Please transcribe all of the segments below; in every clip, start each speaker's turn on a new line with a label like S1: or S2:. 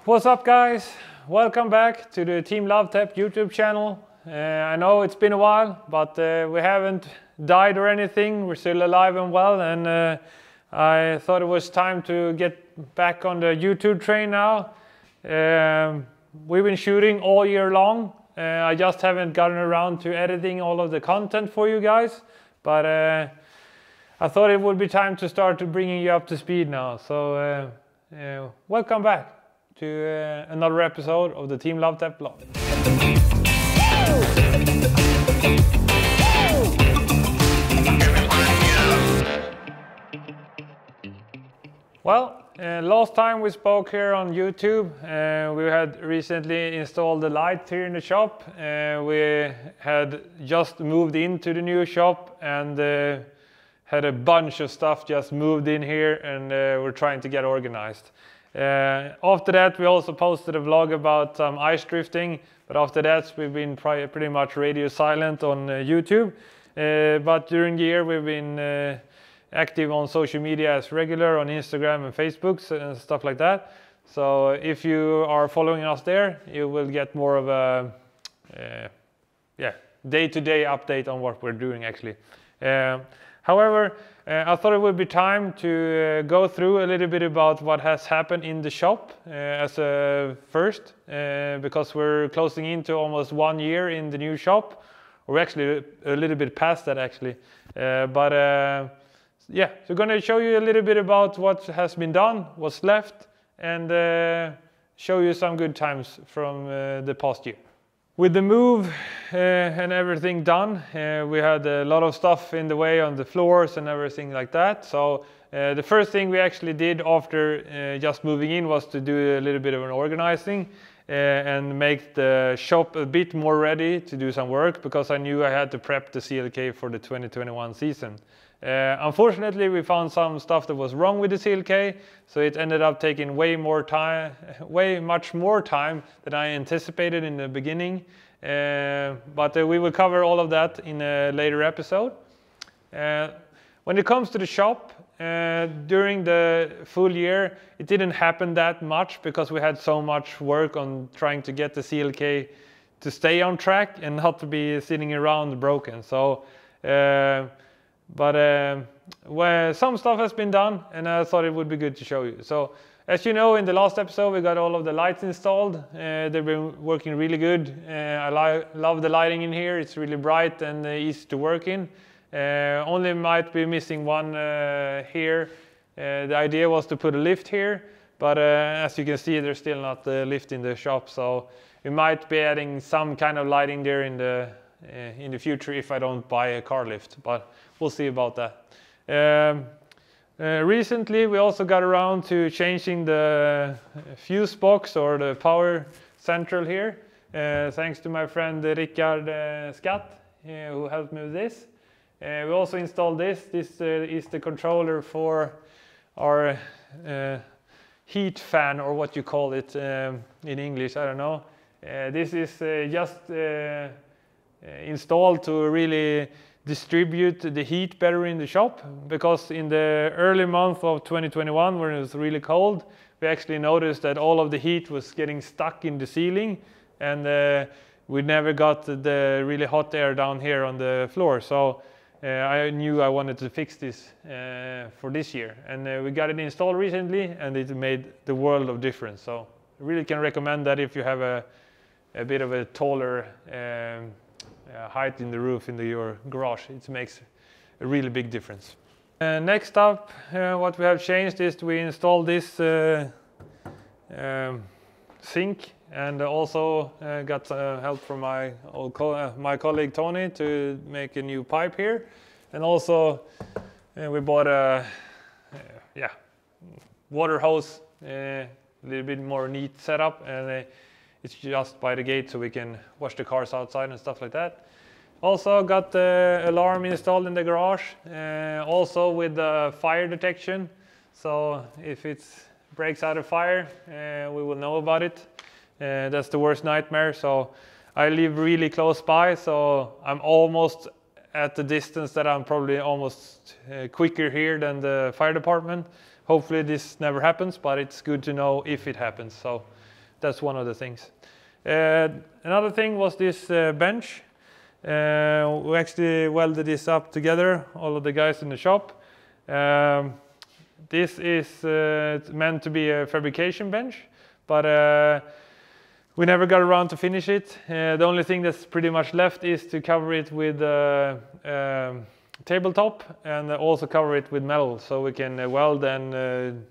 S1: What's up, guys? Welcome back to the Team Lovetap YouTube channel. I know it's been a while, but we haven't died or anything. We're still alive and well, and I thought it was time to get back on the YouTube train now. We've been shooting all year long. I just haven't gotten around to editing all of the content for you guys, but I thought it would be time to start bringing you up to speed now. So welcome back to another episode of the Team Lovetap vlog. Well, last time we spoke here on YouTube, we had recently installed the light here in the shop. We had just moved into the new shop and had a bunch of stuff just moved in here, and we're trying to get organized. After that, we also posted a vlog about ice drifting, but after that we've been pretty much radio silent on YouTube. But during the year we've been active on social media as regular, on Instagram and Facebook and stuff like that. So if you are following us there, you will get more of a day-to-day update on what we're doing actually. However, I thought it would be time to go through a little bit about what has happened in the shop as a first, because we're closing into almost 1 year in the new shop. We're actually a little bit past that actually. Yeah, so I'm going to show you a little bit about what has been done, what's left, and show you some good times from the past year. With the move and everything done, we had a lot of stuff in the way on the floors and everything like that. So the first thing we actually did after just moving in was to do a little bit of an organizing and make the shop a bit more ready to do some work, because I knew I had to prep the CLK for the 2021 season. Unfortunately, we found some stuff that was wrong with the CLK, so it ended up taking way much more time than I anticipated in the beginning. But we will cover all of that in a later episode. When it comes to the shop, during the full year, it didn't happen that much because we had so much work on trying to get the CLK to stay on track and not to be sitting around broken. So. Where some stuff has been done, and I thought it would be good to show you. So as you know, in the last episode we got all of the lights installed. They've been working really good. I love the lighting in here. It's really bright and easy to work in. Only might be missing one here. The idea was to put a lift here, but as you can see, there's still not a lift in the shop, so we might be adding some kind of lighting there in the future if I don't buy a car lift, but we'll see about that. Recently we also got around to changing the fuse box or the power central here, thanks to my friend Rickard Skatt, who helped me with this. We also installed this. This is the controller for our heat fan, or what you call it in English, I don't know. This is just installed to really distribute the heat better in the shop, because in the early month of 2021, when it was really cold, we actually noticed that all of the heat was getting stuck in the ceiling, and we never got the really hot air down here on the floor. So I knew I wanted to fix this for this year, and we got it installed recently, and it made the world of difference. So I really can recommend that if you have a bit of a taller height in the roof in your garage. It makes a really big difference. Next up, what we have changed is we installed this sink, and also got help from my colleague Tony to make a new pipe here. And also we bought a water hose, a little bit more neat setup, and it's just by the gate, so we can wash the cars outside and stuff like that. Also got the alarm installed in the garage, also with the fire detection. So if it breaks out of fire, we will know about it. That's the worst nightmare. So I live really close by, so I'm almost at the distance that I'm probably almost quicker here than the fire department. hopefully this never happens, but it's good to know if it happens. So that's one of the things. Another thing was this bench. We actually welded this up together, all of the guys in the shop. This is meant to be a fabrication bench, but we never got around to finish it. The only thing that's pretty much left is to cover it with tabletop and also cover it with metal, so we can weld and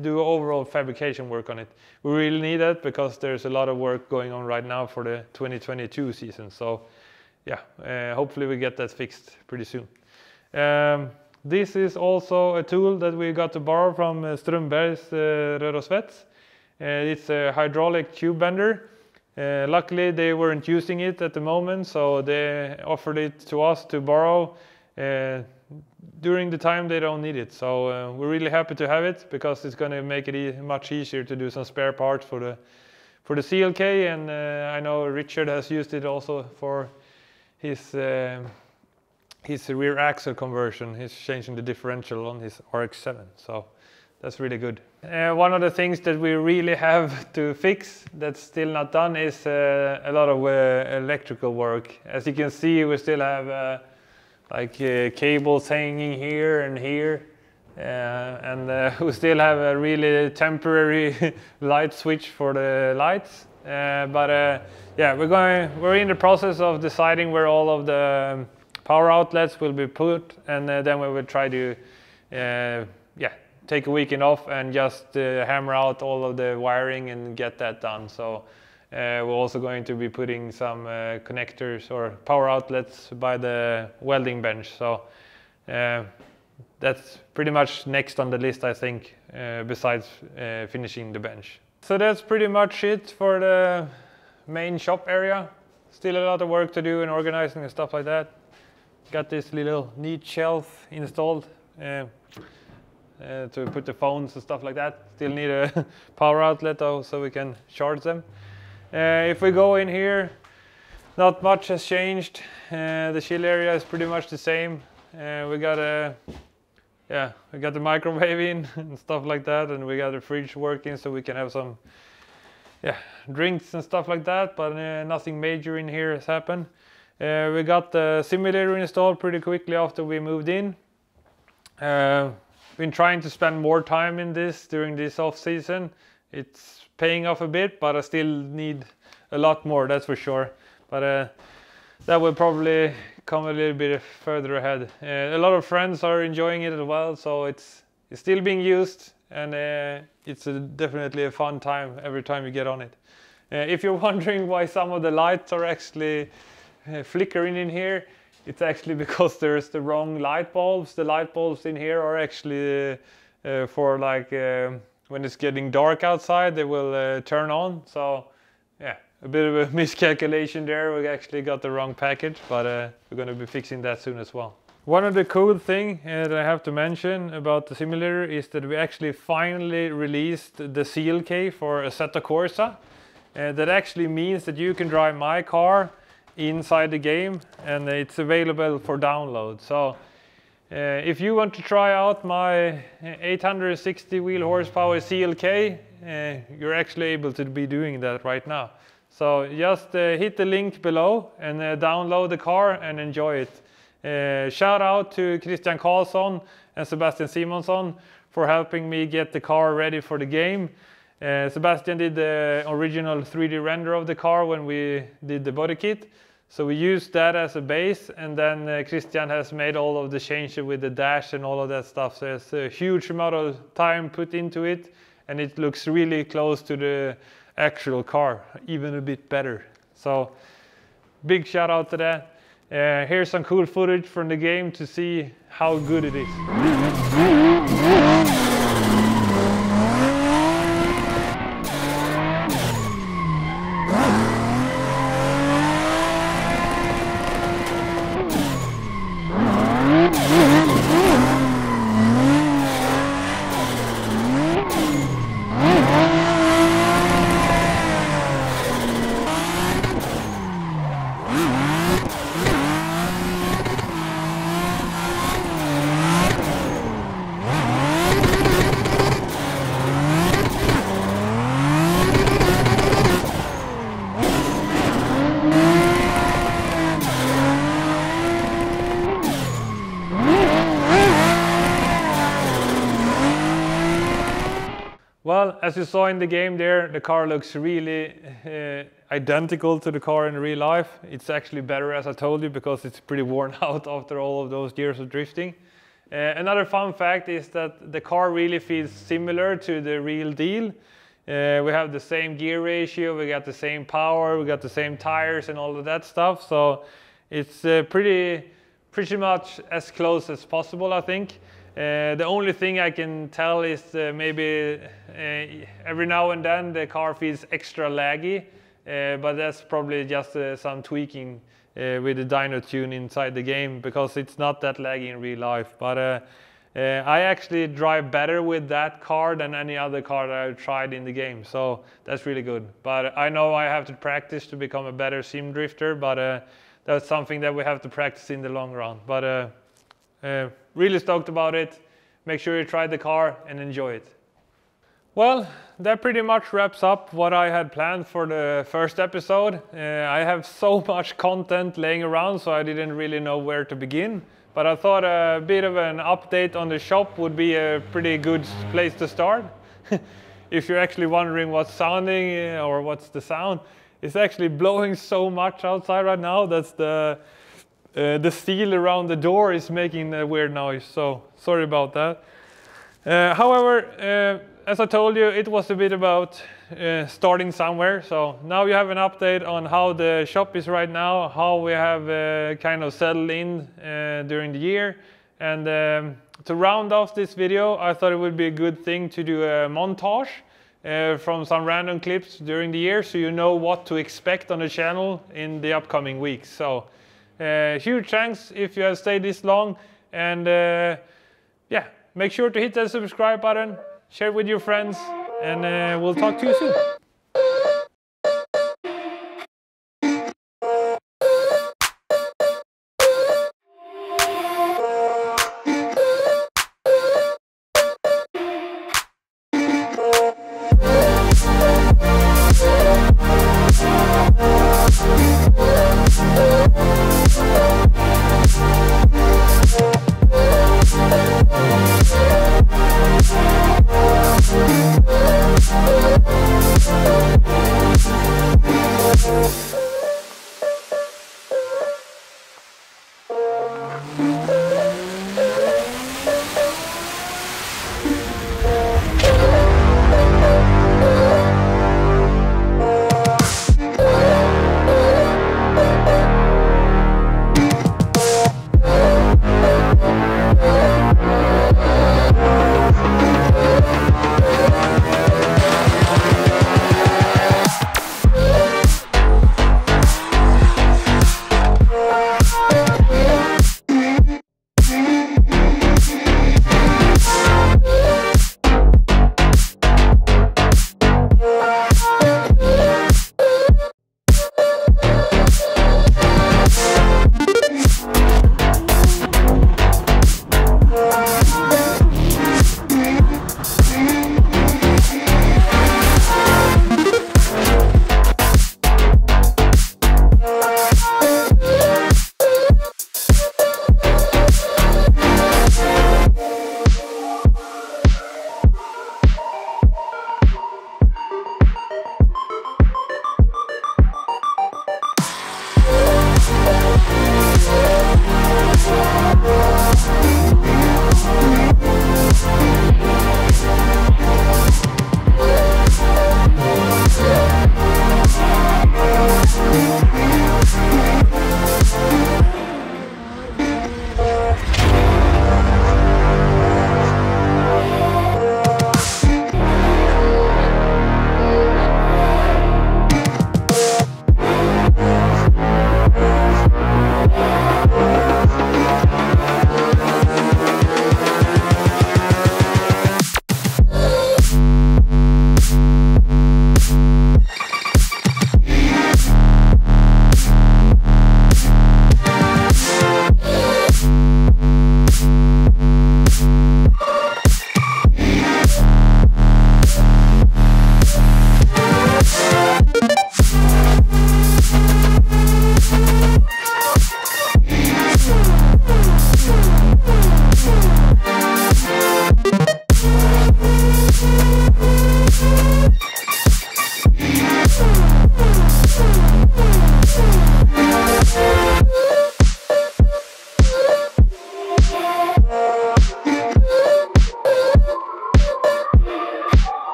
S1: do overall fabrication work on it. We really need that because there's a lot of work going on right now for the 2022 season. So hopefully we get that fixed pretty soon. This is also a tool that we got to borrow from Stångberg's Rör och Svets. It's a hydraulic tube bender. Luckily they weren't using it at the moment, so they offered it to us to borrow during the time they don't need it. So we're really happy to have it because it's going to make it much easier to do some spare parts for the CLK, and I know Richard has used it also for his rear axle conversion. He's changing the differential on his RX-7, so that's really good. One of the things that we really have to fix that's still not done is a lot of electrical work. As you can see, we still have cables hanging here and here, and we still have a really temporary light switch for the lights. We're in the process of deciding where all of the power outlets will be put, and then we will try to take a weekend off and just hammer out all of the wiring and get that done. So we're also going to be putting some connectors or power outlets by the welding bench. So that's pretty much next on the list, I think, besides finishing the bench. So that's pretty much it for the main shop area. Still a lot of work to do in organizing and stuff like that. Got this little neat shelf installed to put the phones and stuff like that. Still need a power outlet though, so we can charge them. If we go in here, not much has changed. The chill area is pretty much the same. We got the microwave in and stuff like that, and we got the fridge working so we can have some drinks and stuff like that, but nothing major in here has happened. We got the simulator installed pretty quickly after we moved in. Been trying to spend more time in this during this off season. It's paying off a bit, but I still need a lot more, that's for sure. But that will probably come a little bit further ahead. A lot of friends are enjoying it as well, so it's still being used, and it's definitely a fun time every time you get on it. If you're wondering why some of the lights are actually flickering in here, it's actually because there's the wrong light bulbs. The light bulbs in here are actually for when it's getting dark outside, they will turn on. So a bit of a miscalculation there. We actually got the wrong package, but we're going to be fixing that soon as well. One of the cool things that I have to mention about the simulator is that we actually finally released the CLK for Assetto Corsa. That actually means that you can drive my car inside the game, and it's available for download. So if you want to try out my 860 wheel horsepower CLK, you're actually able to be doing that right now. So just hit the link below and download the car and enjoy it. Shout out to Christian Karlsson and Sebastian Simonsson for helping me get the car ready for the game. Sebastian did the original 3D render of the car when we did the body kit. So we used that as a base, and then Christian has made all of the changes with the dash and all of that stuff. So there's a huge amount of time put into it, and it looks really close to the actual car, even a bit better. So big shout out to that. Here's some cool footage from the game to see how good it is. Well, as you saw in the game there, the car looks really identical to the car in real life. It's actually better, as I told you, because it's pretty worn out after all of those years of drifting. Another fun fact is that the car really feels similar to the real deal. We have the same gear ratio, we got the same power, we got the same tires and all of that stuff. So it's pretty much as close as possible, I think. The only thing I can tell is maybe every now and then the car feels extra laggy, but that's probably just some tweaking with the dyno tune inside the game, because it's not that laggy in real life. But I actually drive better with that car than any other car that I've tried in the game, so that's really good. But I know I have to practice to become a better sim drifter, but that's something that we have to practice in the long run. But really stoked about it. Make sure you try the car and enjoy it. Well, that pretty much wraps up what I had planned for the first episode. I have so much content laying around, so I didn't really know where to begin. But I thought a bit of an update on the shop would be a pretty good place to start. If you're actually wondering what's sounding or what's the sound, it's actually blowing so much outside right now. That's the steel around the door is making a weird noise, so sorry about that. However, as I told you, it was a bit about starting somewhere. So now you have an update on how the shop is right now, how we have kind of settled in during the year. And to round off this video, I thought it would be a good thing to do a montage from some random clips during the year, so you know what to expect on the channel in the upcoming weeks. So huge thanks if you have stayed this long, and yeah, make sure to hit that subscribe button, share with your friends, and we'll talk to you soon.